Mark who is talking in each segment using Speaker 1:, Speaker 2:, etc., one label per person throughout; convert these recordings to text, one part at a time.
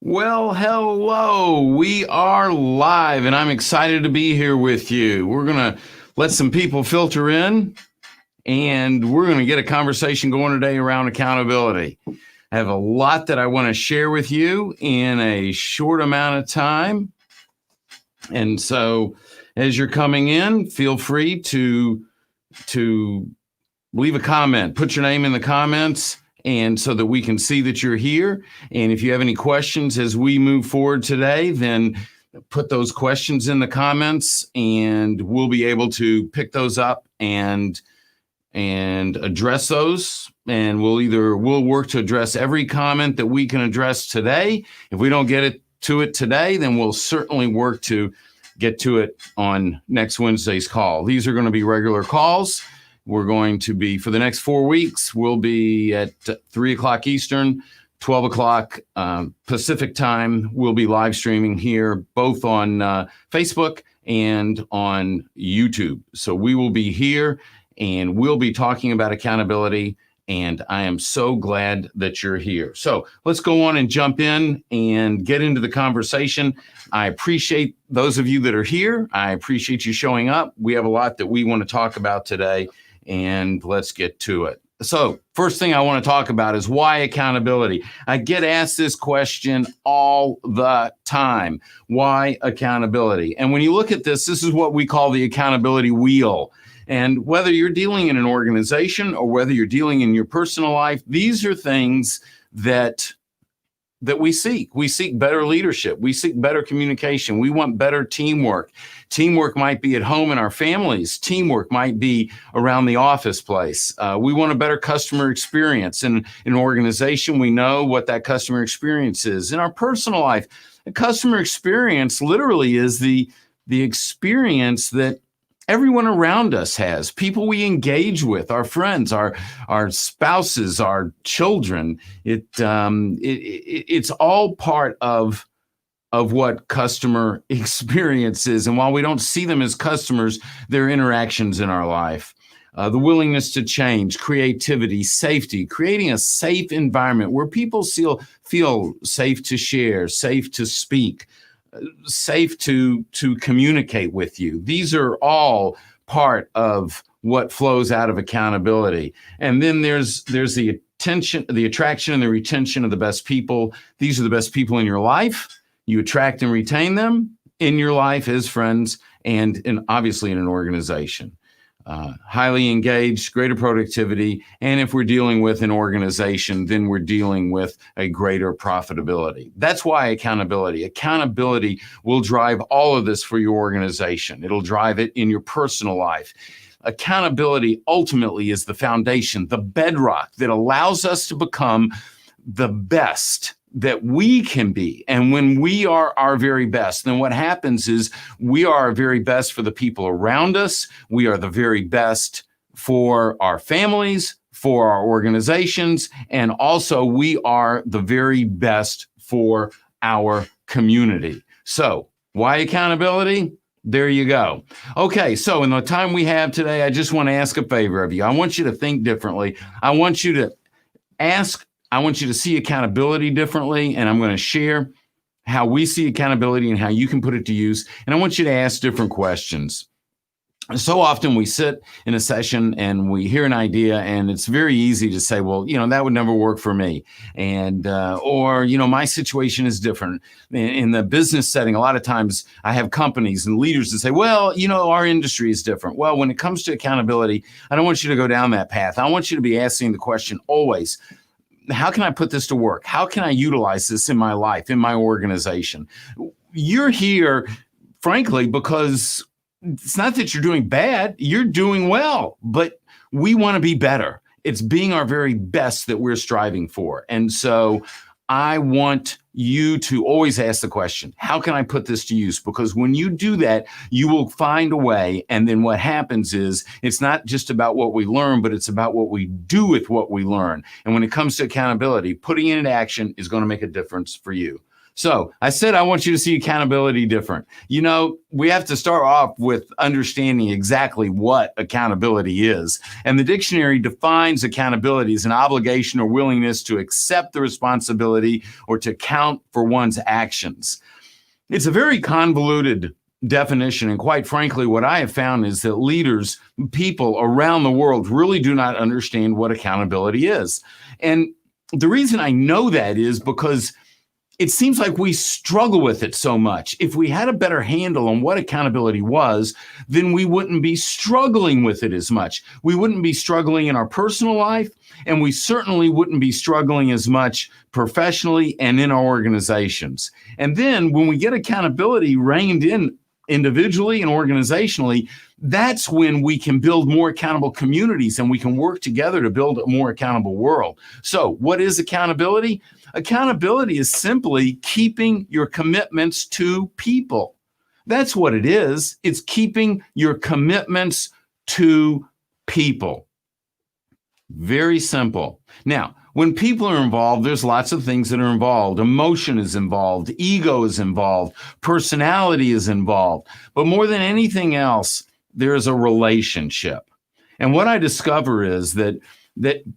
Speaker 1: Well, hello. We are live, and I'm excited to be here with you. We're going to let some people filter in, and we're going to get a conversation going today around accountability. I have a lot that I want to share with you in a short amount of time. And so as you're coming in, feel free to leave a comment, put your name in the comments, and so that we can see that you're here. And if you have any questions as we move forward today, then put those questions in the comments and we'll be able to pick those up and address those. And we'll work to address every comment that we can address today. If we don't get to it today, then we'll certainly work to get to it on next Wednesday's call. These are going to be regular calls. We're going to be, for the next 4 weeks, we'll be at 3 o'clock Eastern, 12 o'clock Pacific time. We'll be live streaming here, both on Facebook and on YouTube. So we will be here and we'll be talking about accountability. And I am so glad that you're here. So let's go on and jump in and get into the conversation. I appreciate those of you that are here. I appreciate you showing up. We have a lot that we want to talk about today. And let's get to it. So first thing I want to talk about is why accountability. I get asked this question all the time. Why accountability? And when you look at this is what we call the accountability wheel. And whether you're dealing in an organization or whether you're dealing in your personal life, these are things that we seek. We seek better leadership. We seek better communication. We want better teamwork. Teamwork might be at home in our families. Teamwork might be around the office place. We want a better customer experience. In an organization, we know what that customer experience is. In our personal life, a customer experience literally is the experience that everyone around us has, people we engage with, our friends, our spouses, our children. It's all part of what customer experience is. And while we don't see them as customers, they're interactions in our life. The willingness to change, creativity, safety, creating a safe environment where people feel safe to share, safe to speak, safe to communicate with you. These are all part of what flows out of accountability. And then there's the attention, the attraction and the retention of the best people. These are the best people in your life. You attract and retain them in your life as friends and obviously in an organization. Highly engaged, greater productivity. And if we're dealing with an organization, then we're dealing with a greater profitability. That's why accountability will drive all of this for your organization. It'll drive it in your personal life. Accountability ultimately is the foundation, the bedrock that allows us to become the best that we can be. And when we are our very best, then what happens is we are our very best for the people around us. We are the very best for our families, for our organizations, and also we are the very best for our community. So why accountability? There you go. Okay, so in the time we have today, I just want to ask a favor of you. I want you to think differently. I want you to see accountability differently, and I'm going to share how we see accountability and how you can put it to use. And I want you to ask different questions. So often we sit in a session and we hear an idea and it's very easy to say, well, that would never work for me. And, or, my situation is different. In the business setting, a lot of times I have companies and leaders that say, well, our industry is different. Well, when it comes to accountability, I don't want you to go down that path. I want you to be asking the question always, how can I put this to work? How can I utilize this in my life, in my organization? You're here, frankly, because it's not that you're doing bad, you're doing well, but we want to be better. It's being our very best that we're striving for. And so I want you to always ask the question, how can I put this to use? Because when you do that, you will find a way. And then what happens is it's not just about what we learn, but it's about what we do with what we learn. And when it comes to accountability, putting it into action is going to make a difference for you. So I said I want you to see accountability different. We have to start off with understanding exactly what accountability is. And the dictionary defines accountability as an obligation or willingness to accept the responsibility or to account for one's actions. It's a very convoluted definition. And quite frankly, what I have found is that leaders, people around the world really do not understand what accountability is. And the reason I know that is because it seems like we struggle with it so much. If we had a better handle on what accountability was, then we wouldn't be struggling with it as much. We wouldn't be struggling in our personal life, and we certainly wouldn't be struggling as much professionally and in our organizations. And then when we get accountability reined in individually and organizationally, that's when we can build more accountable communities and we can work together to build a more accountable world. So what is accountability? Accountability is simply keeping your commitments to people. That's what it is. It's keeping your commitments to people. Very simple. Now, when people are involved, there's lots of things that are involved. Emotion is involved. Ego is involved. Personality is involved. But more than anything else, there is a relationship. And what I discover is that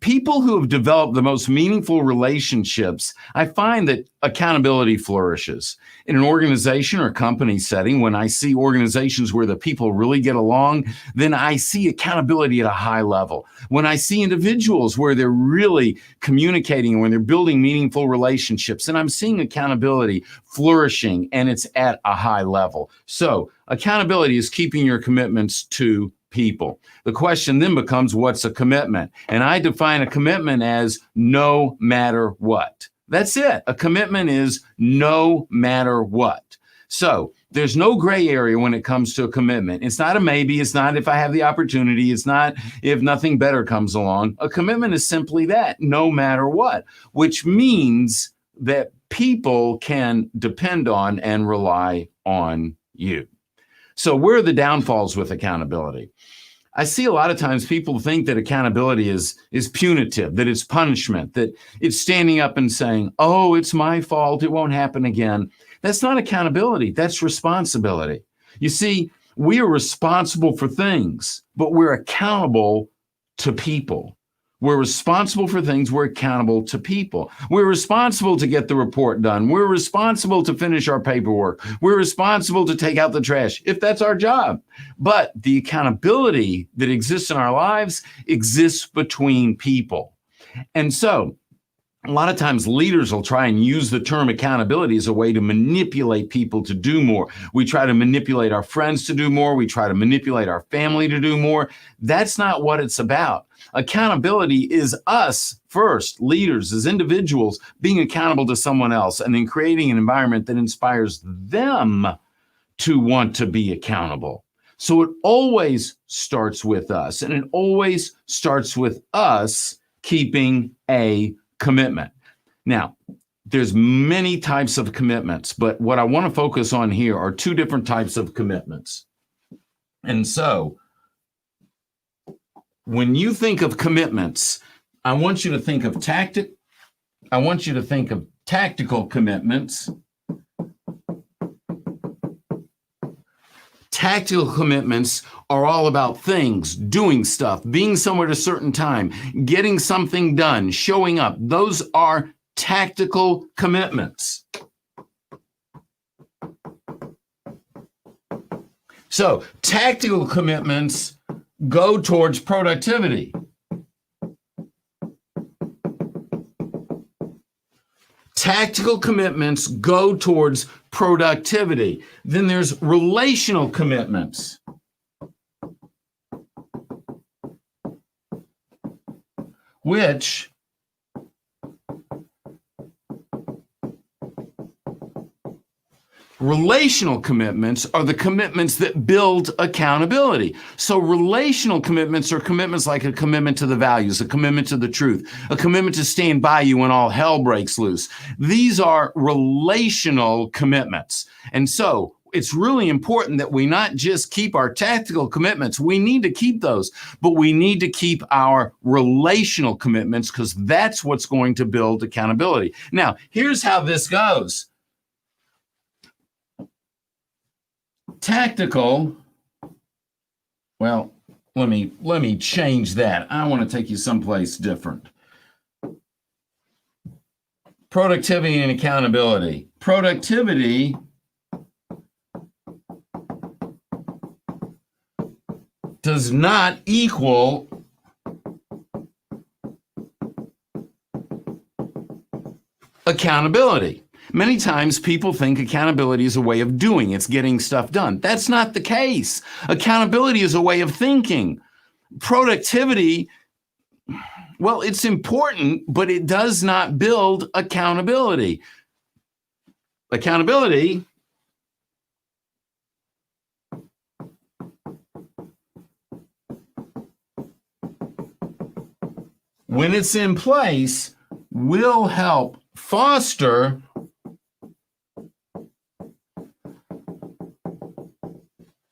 Speaker 1: people who have developed the most meaningful relationships, I find that accountability flourishes. In an organization or company setting, when I see organizations where the people really get along, then I see accountability at a high level. When I see individuals where they're really communicating, when they're building meaningful relationships, then I'm seeing accountability flourishing, and it's at a high level. So accountability is keeping your commitments to people. The question then becomes, what's a commitment? And I define a commitment as no matter what. That's it. A commitment is no matter what. So there's no gray area when it comes to a commitment. It's not a maybe. It's not if I have the opportunity. It's not if nothing better comes along. A commitment is simply that, no matter what, which means that people can depend on and rely on you. So where are the downfalls with accountability? I see a lot of times people think that accountability is punitive, that it's punishment, that it's standing up and saying, oh, it's my fault, it won't happen again. That's not accountability, that's responsibility. You see, we are responsible for things, but we're accountable to people. We're responsible for things. We're accountable to people. We're responsible to get the report done. We're responsible to finish our paperwork. We're responsible to take out the trash, if that's our job. But the accountability that exists in our lives exists between people. And so a lot of times leaders will try and use the term accountability as a way to manipulate people to do more. We try to manipulate our friends to do more. We try to manipulate our family to do more. That's not what it's about. Accountability is us first, leaders as individuals, being accountable to someone else and then creating an environment that inspires them to want to be accountable. So it always starts with us, and it always starts with us keeping a commitment. Now, there's many types of commitments, but what I want to focus on here are two different types of commitments. And so when you think of commitments, I want you to think of tactical commitments. Tactical commitments are all about things, doing stuff, being somewhere at a certain time, getting something done, showing up. Those are tactical commitments. So, tactical commitments go towards productivity. Tactical commitments go towards productivity. Then there's relational commitments. Which relational commitments are the commitments that build accountability. So relational commitments are commitments like a commitment to the values, a commitment to the truth, a commitment to stand by you when all hell breaks loose. These are relational commitments. And so it's really important that we not just keep our tactical commitments. We need to keep those, but we need to keep our relational commitments because that's what's going to build accountability. Now, here's how this goes. Tactical, well, let me change that. I want to take you someplace different. Productivity and accountability. Productivity does not equal accountability. Many times people think accountability is a way of doing, it's getting stuff done. That's not the case. Accountability is a way of thinking. Productivity, well, it's important, but it does not build accountability. Accountability when it's in place will help foster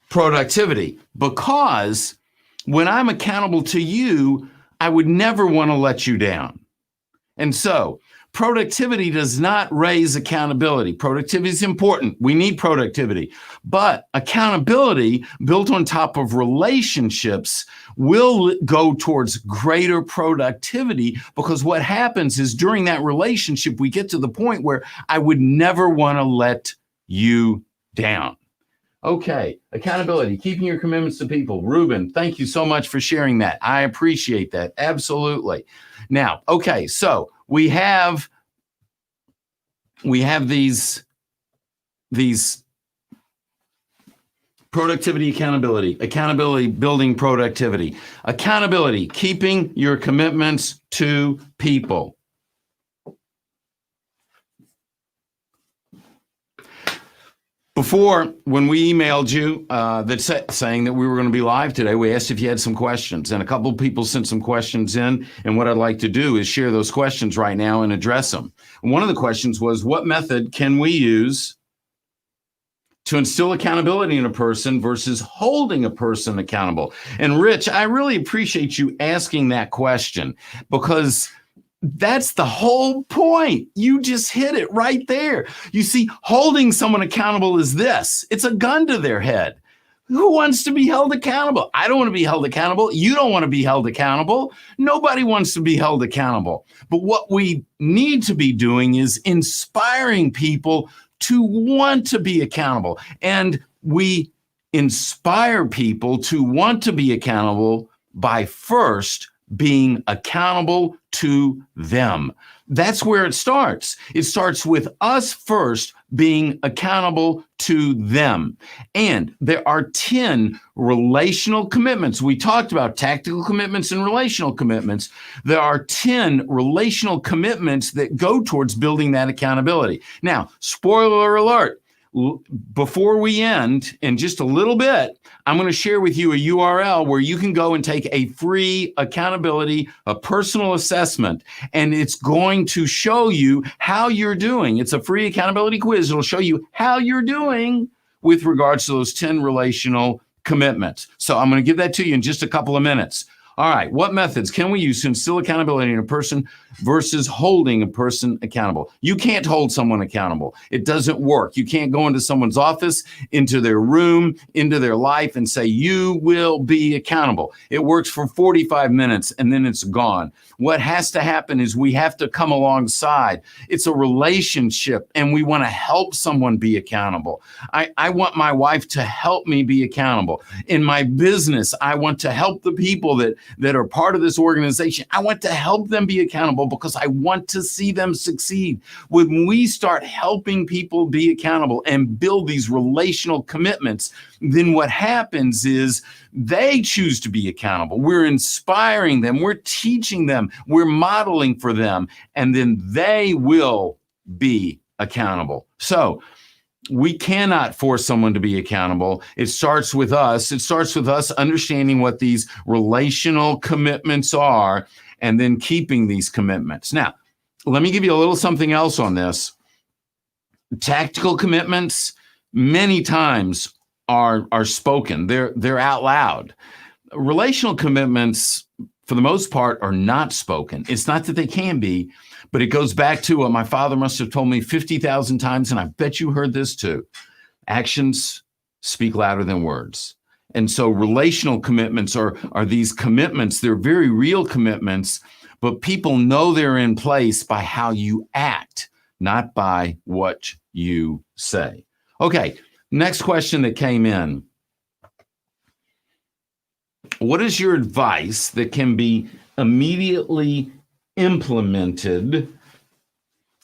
Speaker 1: productivity, because when I'm accountable to you, I would never want to let you down. And so productivity does not raise accountability. Productivity is important. We need productivity. But accountability built on top of relationships will go towards greater productivity, because what happens is during that relationship, we get to the point where I would never want to let you down. Okay, accountability, keeping your commitments to people. Ruben, thank you so much for sharing that. I appreciate that. Absolutely. Now, okay, so we have these productivity, accountability, building productivity, accountability, keeping your commitments to people. Before, when we emailed you saying that we were going to be live today, we asked if you had some questions, and a couple of people sent some questions in, and what I'd like to do is share those questions right now and address them. And one of the questions was, what method can we use to instill accountability in a person versus holding a person accountable? And Rich, I really appreciate you asking that question, because that's the whole point. You just hit it right there. You see, holding someone accountable is this. It's a gun to their head. Who wants to be held accountable? I don't want to be held accountable. You don't want to be held accountable. Nobody wants to be held accountable. But what we need to be doing is inspiring people to want to be accountable. And we inspire people to want to be accountable by first being accountable to them. That's where it starts. It starts with us first being accountable to them. And there are 10 relational commitments. We talked about tactical commitments and relational commitments. There are 10 relational commitments that go towards building that accountability. Now, spoiler alert, before we end, in just a little bit, I'm going to share with you a URL where you can go and take a free accountability, a personal assessment, and it's going to show you how you're doing. It's a free accountability quiz. It'll show you how you're doing with regards to those 10 relational commitments. So I'm going to give that to you in just a couple of minutes. All right, what methods can we use to instill accountability in a person versus holding a person accountable? You can't hold someone accountable. It doesn't work. You can't go into someone's office, into their room, into their life and say, you will be accountable. It works for 45 minutes and then it's gone. What has to happen is we have to come alongside. It's a relationship and we want to help someone be accountable. I want my wife to help me be accountable. In my business, I want to help the people that are part of this organization. I want to help them be accountable because I want to see them succeed. When we start helping people be accountable and build these relational commitments, then what happens is they choose to be accountable. We're inspiring them. We're teaching them. We're modeling for them. And then they will be accountable. So we cannot force someone to be accountable. It starts with us. It starts with us understanding what these relational commitments are and then keeping these commitments. Now, let me give you a little something else on this. Tactical commitments many times are spoken. They're out loud. Relational commitments, for the most part, are not spoken. It's not that they can be, but it goes back to what my father must have told me 50,000 times, and I bet you heard this too. Actions speak louder than words. And so relational commitments are these commitments. They're very real commitments, but people know they're in place by how you act, not by what you say. Okay, next question that came in. What is your advice that can be immediately implemented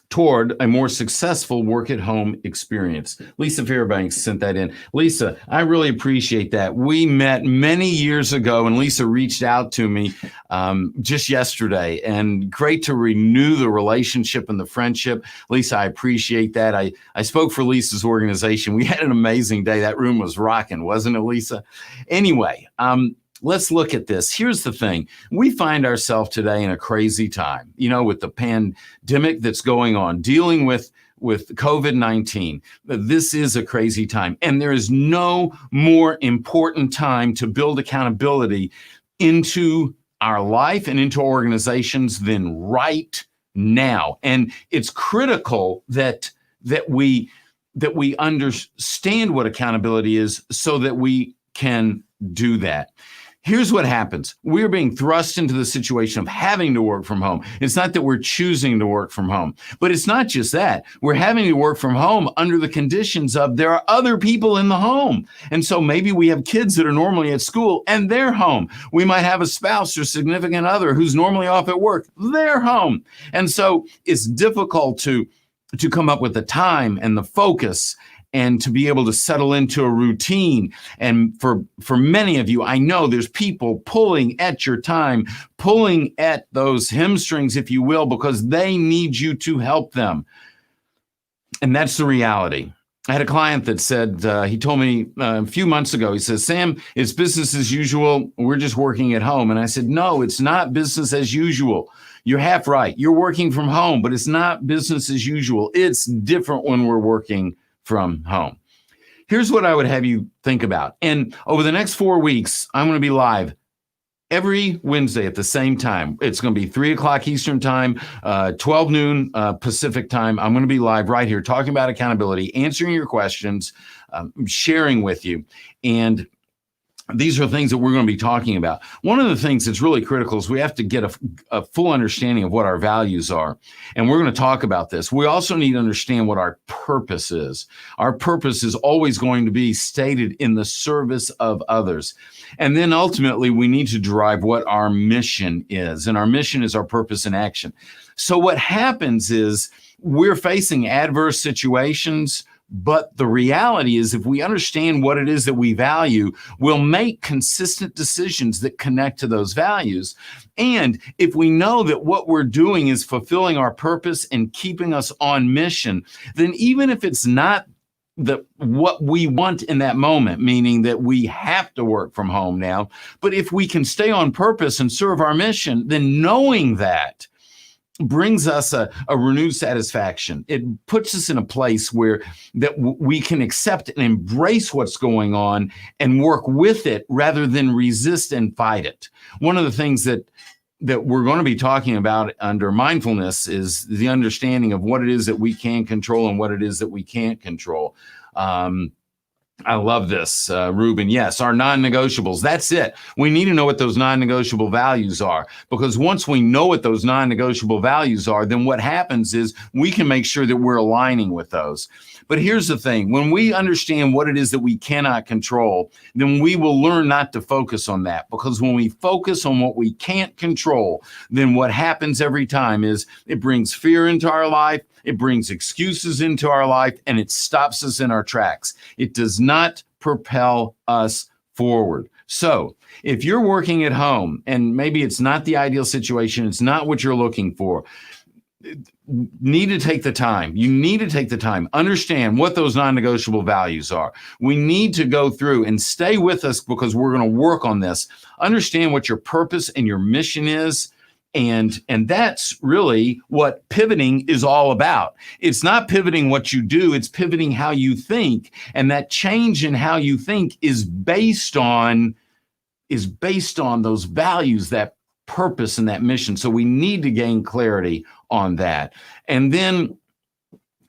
Speaker 1: toward a more successful work-at-home experience? Lisa Fairbanks sent that in. Lisa, I really appreciate that. We met many years ago, and Lisa reached out to me just yesterday, and great to renew the relationship and the friendship. Lisa, I appreciate that. I spoke for Lisa's organization. We had an amazing day. That room was rocking, wasn't it, Lisa? Anyway, let's look at this. Here's the thing. We find ourselves today in a crazy time, with the pandemic that's going on, dealing with COVID-19. This is a crazy time. And there is no more important time to build accountability into our life and into organizations than right now. And it's critical that we understand what accountability is so that we can do that. Here's what happens. We're being thrust into the situation of having to work from home. It's not that we're choosing to work from home, but it's not just that. We're having to work from home under the conditions of there are other people in the home. And so maybe we have kids that are normally at school and they're home. We might have a spouse or significant other who's normally off at work. They're home. And so it's difficult to come up with the time and the focus and to be able to settle into a routine. And for many of you, I know there's people pulling at your time, pulling at those hamstrings, if you will, because they need you to help them. And that's the reality. I had a client that said, he told me a few months ago, he says, Sam, it's business as usual. We're just working at home. And I said, no, it's not business as usual. You're half right. You're working from home, but it's not business as usual. It's different when we're working from home. Here's what I would have you think about. And over the next 4 weeks, I'm going to be live every Wednesday at the same time. It's going to be 3 o'clock Eastern time, 12 noon Pacific time. I'm going to be live right here talking about accountability, answering your questions, sharing with you. And these are things that we're going to be talking about. One of the things that's really critical is we have to get a full understanding of what our values are. And we're going to talk about this. We also need to understand what our purpose is. Our purpose is always going to be stated in the service of others. And then ultimately, we need to derive what our mission is. And our mission is our purpose in action. So what happens is we're facing adverse situations. But the reality is, if we understand what it is that we value, we'll make consistent decisions that connect to those values. And if we know that what we're doing is fulfilling our purpose and keeping us on mission, then even if it's not what we want in that moment, meaning that we have to work from home now, but if we can stay on purpose and serve our mission, then knowing that brings us a renewed satisfaction. It puts us in a place where we can accept and embrace what's going on and work with it rather than resist and fight it. One of the things that we're going to be talking about under mindfulness is the understanding of what it is that we can control and what it is that we can't control. I love this, Ruben. Yes, our non-negotiables. That's it. We need to know what those non-negotiable values are, because once we know what those non-negotiable values are, then what happens is we can make sure that we're aligning with those. But here's the thing. When we understand what it is that we cannot control, then we will learn not to focus on that, because when we focus on what we can't control, then what happens every time is it brings fear into our life. It brings excuses into our life, and it stops us in our tracks. It does not propel us forward. So if you're working at home and maybe it's not the ideal situation, it's not what you're looking for, need to take the time. You need to take the time, understand what those non-negotiable values are. We need to go through and stay with us, because we're going to work on this. Understand what your purpose and your mission is. And that's really what pivoting is all about. It's not pivoting what you do, it's pivoting how you think. And that change in how you think is based on those values, that purpose and that mission. So we need to gain clarity on that. And then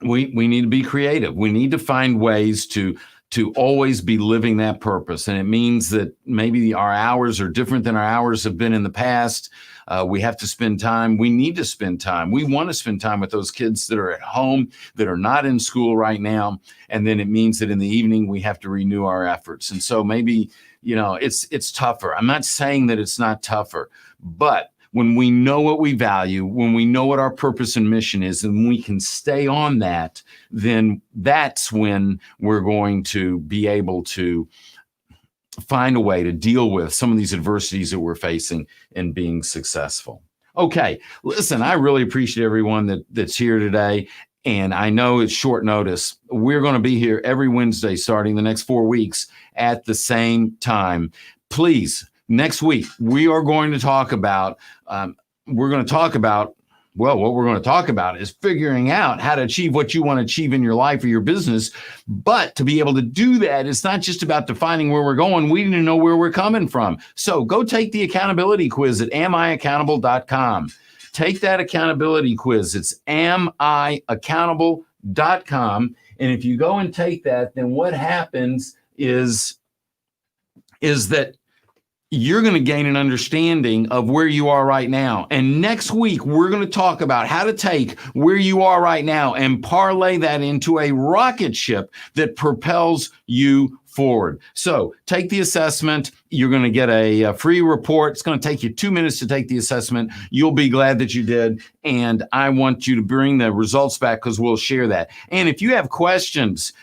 Speaker 1: we need to be creative. We need to find ways to to always be living that purpose. And it means that maybe our hours are different than our hours have been in the past. We have to spend time. We need to spend time. We want to spend time with those kids that are at home, that are not in school right now. And then it means that in the evening, we have to renew our efforts. And so maybe, it's tougher. I'm not saying that it's not tougher, but when we know what we value, when we know what our purpose and mission is, and we can stay on that, then that's when we're going to be able to find a way to deal with some of these adversities that we're facing and being successful. Okay, listen, I really appreciate everyone that's here today. And I know it's short notice. We're going to be here every Wednesday starting the next 4 weeks at the same time. Please, next week, we are going to talk about, what we're going to talk about is figuring out how to achieve what you want to achieve in your life or your business. But to be able to do that, it's not just about defining where we're going. We need to know where we're coming from. So go take the accountability quiz at amiaccountable.com. Take that accountability quiz. It's amiaccountable.com. And if you go and take that, then what happens is that you're going to gain an understanding of where you are right now. And next week, we're going to talk about how to take where you are right now and parlay that into a rocket ship that propels you forward. So take the assessment. You're going to get a free report. It's going to take you 2 minutes to take the assessment. You'll be glad that you did. And I want you to bring the results back because we'll share that. And if you have questions,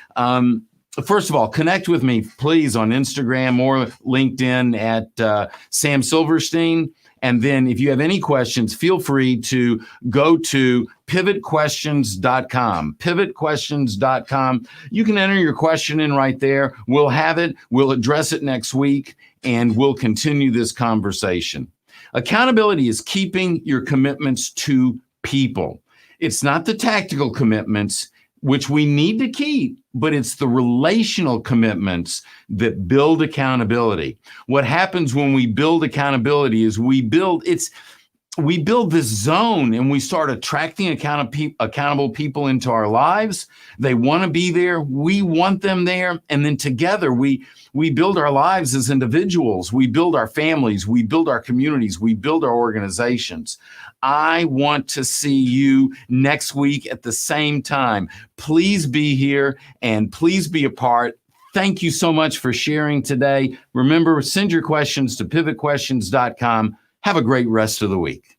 Speaker 1: first of all, connect with me, please, on Instagram or LinkedIn at Sam Silverstein. And then if you have any questions, feel free to go to pivotquestions.com. Pivotquestions.com. You can enter your question in right there. We'll have it. We'll address it next week, and we'll continue this conversation. Accountability is keeping your commitments to people. It's not the tactical commitments, which we need to keep, but it's the relational commitments that build accountability. What happens when we build accountability is we build this zone and we start attracting accountable people into our lives. They want to be there. We want them there. And then together we build our lives as individuals. We build our families. We build our communities. We build our organizations. I want to see you next week at the same time. Please be here and please be a part. Thank you so much for sharing today. Remember, send your questions to pivotquestions.com. Have a great rest of the week.